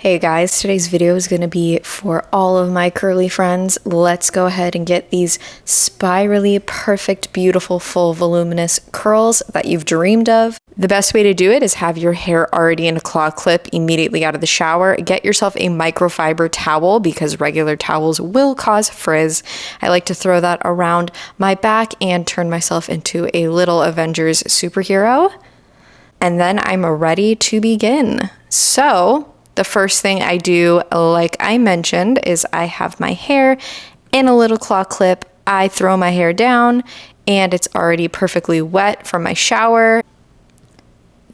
Hey guys, today's video is going to be for all of my curly friends. Let's go ahead and get these spirally perfect, beautiful, full, voluminous curls that you've dreamed of. The best way to do it is have your hair already in a claw clip immediately out of the shower. Get yourself a microfiber towel because regular towels will cause frizz. I like to throw that around my back and turn myself into a little Avengers superhero. And then I'm ready to begin. So the first thing I do, like I mentioned, is I have my hair in a little claw clip. I throw my hair down and it's already perfectly wet from my shower.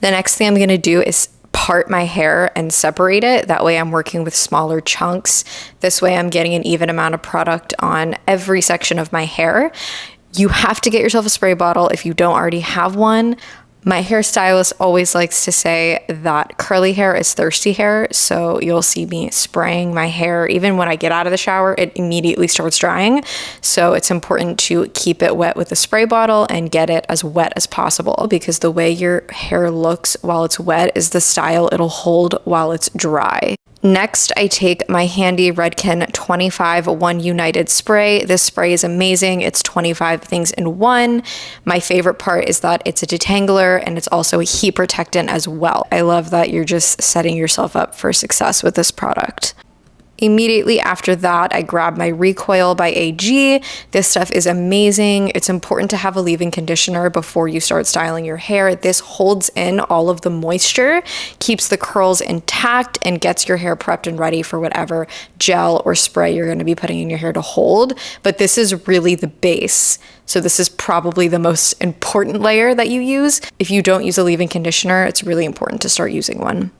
The next thing I'm going to do is part my hair and separate it. That way I'm working with smaller chunks. This way I'm getting an even amount of product on every section of my hair. You have to get yourself a spray bottle if you don't already have one. My hairstylist always likes to say that curly hair is thirsty hair, so you'll see me spraying my hair. Even when I get out of the shower, it immediately starts drying. So it's important to keep it wet with a spray bottle and get it as wet as possible, because the way your hair looks while it's wet is the style it'll hold while it's dry. Next, I take my handy Redken 25 One United spray. This spray is amazing. It's 25 things in one. My favorite part is that it's a detangler and it's also a heat protectant as well. I love that you're just setting yourself up for success with this product. Immediately after that, I grab my Recoil by AG. This stuff is amazing. It's important to have a leave-in conditioner before you start styling your hair. This holds in all of the moisture, keeps the curls intact, and gets your hair prepped and ready for whatever gel or spray you're going to be putting in your hair to hold. But this is really the base. So this is probably the most important layer that you use. If you don't use a leave-in conditioner, it's really important to start using one.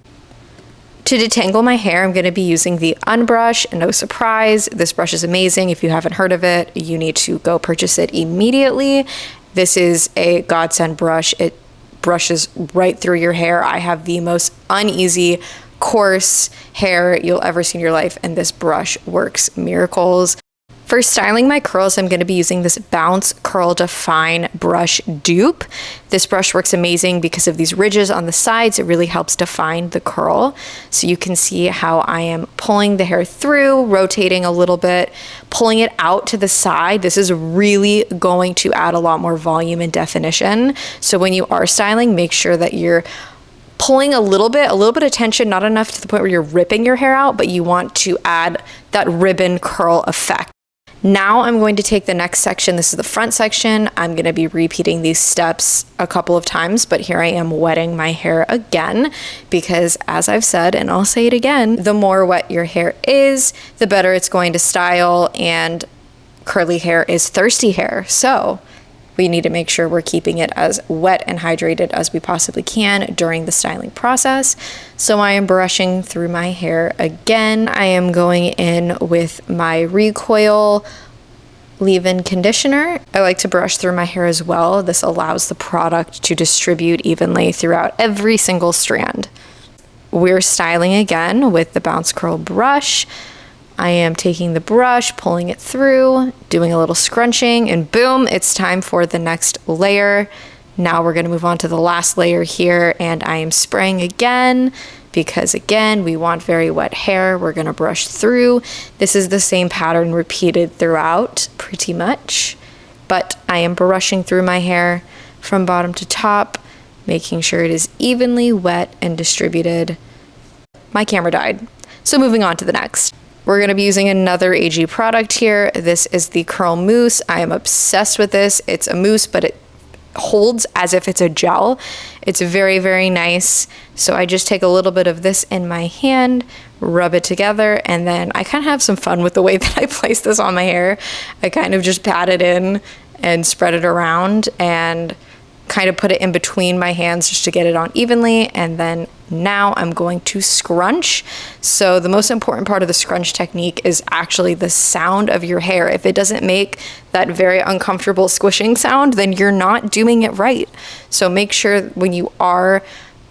To detangle my hair, I'm going to be using the Unbrush. No surprise, this brush is amazing. If you haven't heard of it, you need to go purchase it immediately. This is a godsend brush. It brushes right through your hair. I have the most uneasy, coarse hair you'll ever see in your life, and this brush works miracles. For styling my curls, I'm going to be using this Bounce Curl Define brush dupe. This brush works amazing because of these ridges on the sides. It really helps define the curl. So you can see how I am pulling the hair through, rotating a little bit, pulling it out to the side. This is really going to add a lot more volume and definition. So when you are styling, make sure that you're pulling a little bit of tension, not enough to the point where you're ripping your hair out, but you want to add that ribbon curl effect. Now I'm going to take the next section. This is the front section. I'm going to be repeating these steps a couple of times, but here I am wetting my hair again because, as I've said, and I'll say it again, the more wet your hair is, the better it's going to style, and curly hair is thirsty hair. So we need to make sure we're keeping it as wet and hydrated as we possibly can during the styling process. So I am brushing through my hair again. I am going in with my Recoil leave-in conditioner. I like to brush through my hair as well. This allows the product to distribute evenly throughout every single strand. We're styling again with the Bounce Curl brush. I am taking the brush, pulling it through, doing a little scrunching, and boom, it's time for the next layer. Now we're going to move on to the last layer here, and I am spraying again because, again, we want very wet hair. We're going to brush through. This is the same pattern repeated throughout, pretty much, but I am brushing through my hair from bottom to top, making sure it is evenly wet and distributed. My camera died, so moving on to the next. We're going to be using another AG product here. This is the Curl Mousse. I am obsessed with this. It's a mousse, but it holds as if it's a gel. It's very, very nice. So I just take a little bit of this in my hand, rub it together, and then I kind of have some fun with the way that I place this on my hair. I kind of just pat it in and spread it around and kind of put it in between my hands just to get it on evenly, and then now I'm going to scrunch. So the most important part of the scrunch technique is actually the sound of your hair. If it doesn't make that very uncomfortable squishing sound, then you're not doing it right. So make sure when you are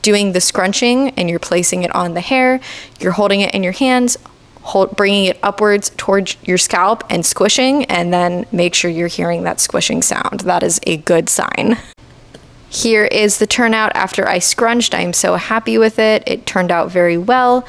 doing the scrunching and you're placing it on the hair, you're holding it in your hands, bringing it upwards towards your scalp and squishing, and then make sure you're hearing that squishing sound. That is a good sign. Here is the turnout after I scrunched. I'm so happy with it. It turned out very well.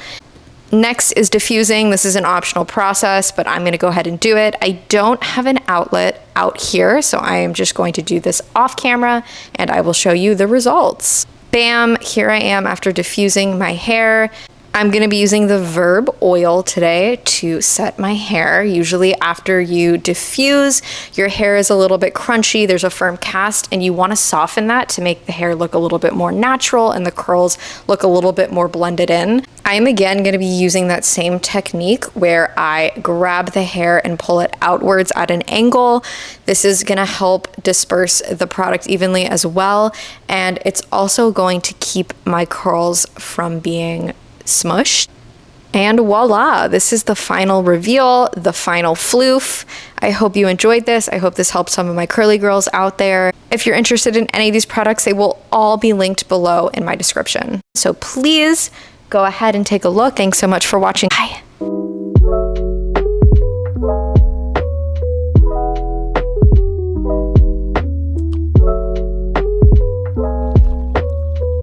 Next is diffusing. This is an optional process, but I'm gonna go ahead and do it. I don't have an outlet out here, so I am just going to do this off camera and I will show you the results. Bam, here I am after diffusing my hair. I'm gonna be using the Verb oil today to set my hair. Usually after you diffuse, your hair is a little bit crunchy, there's a firm cast, and you wanna soften that to make the hair look a little bit more natural and the curls look a little bit more blended in. I'm again gonna be using that same technique where I grab the hair and pull it outwards at an angle. This is gonna help disperse the product evenly as well, and it's also going to keep my curls from being smushed. And voila, this is the final reveal, the final floof. I hope you enjoyed this. I hope this helped some of my curly girls out there. If you're interested in any of these products, they will all be linked below in my description. So please go ahead and take a look. Thanks so much for watching. Bye.